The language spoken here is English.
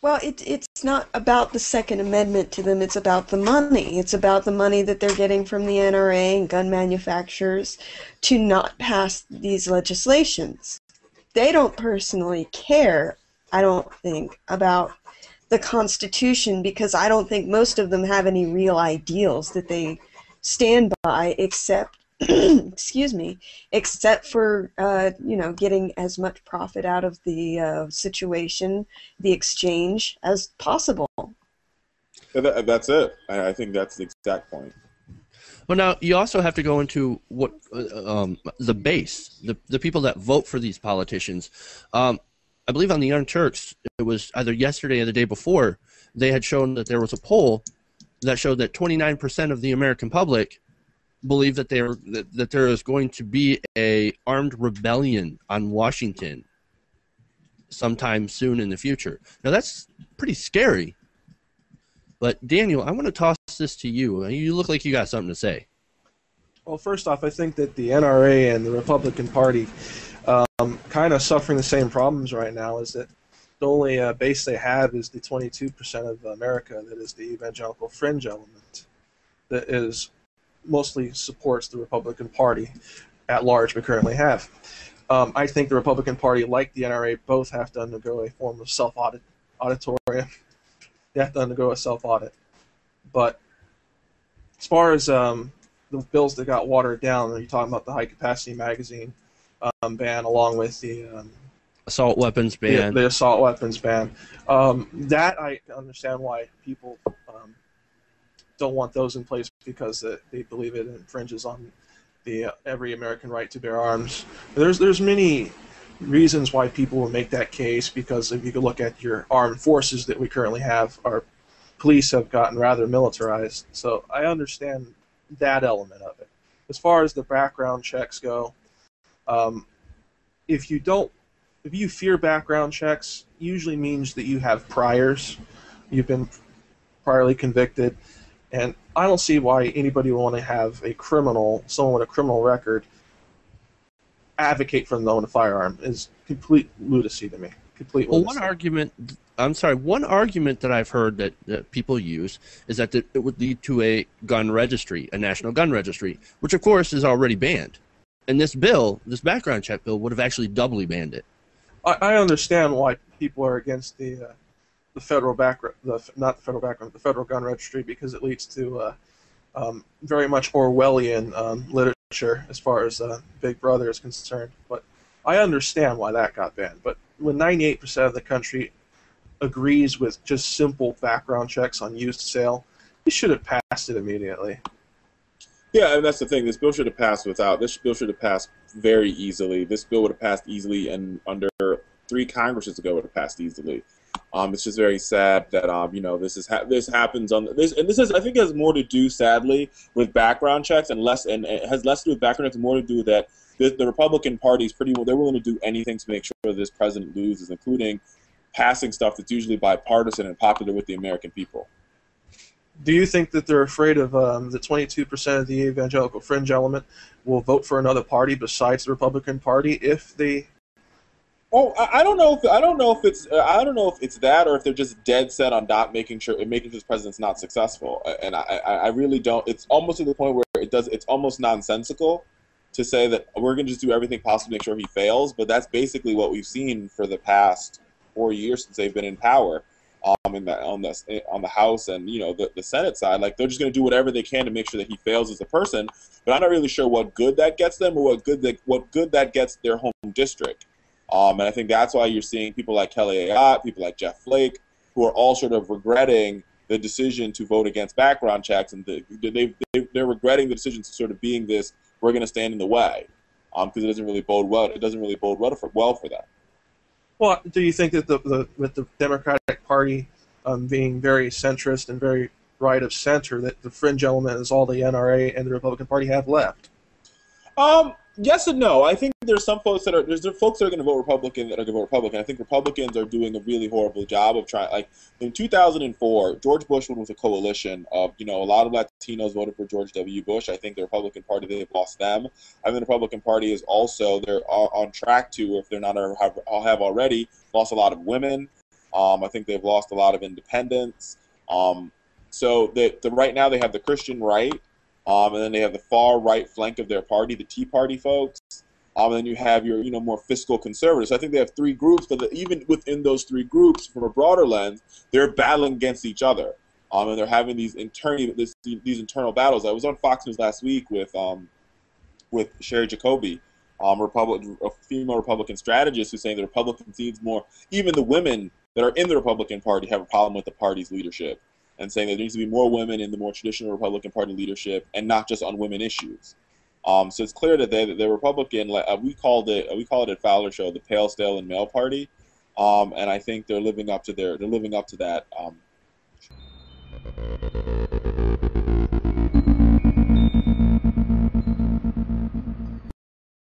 Well, it's not about the Second Amendment to them. It's about the money. It's about the money that they're getting from the NRA and gun manufacturers to not pass these legislations. They don't personally care, I don't think, about the Constitution, because I don't think most of them have any real ideals that they stand by, except excuse me, except for getting as much profit out of the situation, the exchange, as possible. That's it. I think that's the exact point. Well, now you also have to go into what the base, the people that vote for these politicians. I believe on the Young Turks, it was either yesterday or the day before, they had shown that there was a poll that showed that 29% of the American public believe that there is going to be a armed rebellion on Washington sometime soon in the future. Now that's pretty scary. But Daniel, I want to toss this to you. You look like you got something to say. Well, first off, I think that the NRA and the Republican Party kind of suffering the same problems right now. Is that the only base they have is the 22% of America that is the evangelical fringe element that is mostly supports the Republican Party at large we currently have. I think the Republican Party, like the NRA, both have to undergo a form of self-auditorium. They have to undergo a self-audit. But as far as the bills that got watered down, you're talking about the high-capacity magazine ban, along with the assault weapons ban. The assault weapons ban. That I understand why people don't want those in place, because they believe it infringes on the every American right to bear arms. There's many reasons why people will make that case, because if you could look at your armed forces that we currently have, our police have gotten rather militarized. So I understand that element of it. As far as the background checks go, if you fear background checks, usually means that you have priors. You've been priorly convicted. And I don't see why anybody would want to have someone with a criminal record, advocate for them to own a firearm. Is complete lunacy to me. Complete lunacy. Well, one argument that I've heard that people use is that it would lead to a gun registry, a national gun registry, which of course is already banned. And this background check bill would have actually doubly banned it. I understand why people are against the federal gun registry, because it leads to very much Orwellian literature as far as Big Brother is concerned. But I understand why that got banned. But when 98% of the country agrees with just simple background checks on used sale, we should have passed it immediately. Yeah, and that's the thing. This bill should have passed very easily. This bill would have passed easily, and under 3 Congresses ago would have passed easily. It's just very sad that this happens on this, and this I think has more to do, sadly, with background checks, and it has less to do with background checks and more to do with that the Republican Party is they're willing to do anything to make sure this president loses, including passing stuff that's usually bipartisan and popular with the American people. Do you think that they're afraid of the 22% of the evangelical fringe element will vote for another party besides the Republican Party if they? Oh, I don't know if it's that, or if they're just dead set on not making sure this president's not successful. And I really don't. It's almost to the point where it's almost nonsensical to say that we're going to just do everything possible to make sure he fails. But that's basically what we've seen for the past 4 years since they've been in power. On the House and the Senate side, like they're just going to do whatever they can to make sure that he fails as a person. But I'm not really sure what good that gets them, or what good that gets their home district. And I think that's why you're seeing people like Kelly Ayotte, people like Jeff Flake, who are all sort of regretting the decision to vote against background checks, and they're regretting the decision to sort of being this, we're going to stand in the way, because it doesn't really bode well. It doesn't really bode well for them. Well, do you think that with the Democratic Party being very centrist and very right of center, that the fringe element is all the NRA and the Republican Party have left? Yes and no. I think there's some folks that are folks that are going to vote Republican that are going to vote Republican. I think Republicans are doing a really horrible job of trying. Like in 2004, George Bush was a coalition of a lot of Latinos voted for George W. Bush. I think the Republican Party, they've lost them. I think the Republican Party is also they're on track to, if they're not have already lost a lot of women. I think they've lost a lot of independents. So that right now they have the Christian right. And then they have the far right flank of their party, the Tea Party folks. And then you have your, more fiscal conservatives. So I think they have three groups, but even within those three groups, from a broader lens, they're battling against each other. And they're having these internal battles. I was on Fox News last week with Sherry Jacoby, a female Republican strategist, who's saying the Republicans needs more. Even the women that are in the Republican Party have a problem with the party's leadership, and saying there needs to be more women in the more traditional Republican Party leadership, and not just on women issues. So it's clear that the Republican, we called it at Fowler Show, the pale, stale, and male party, and I think they're living up to that.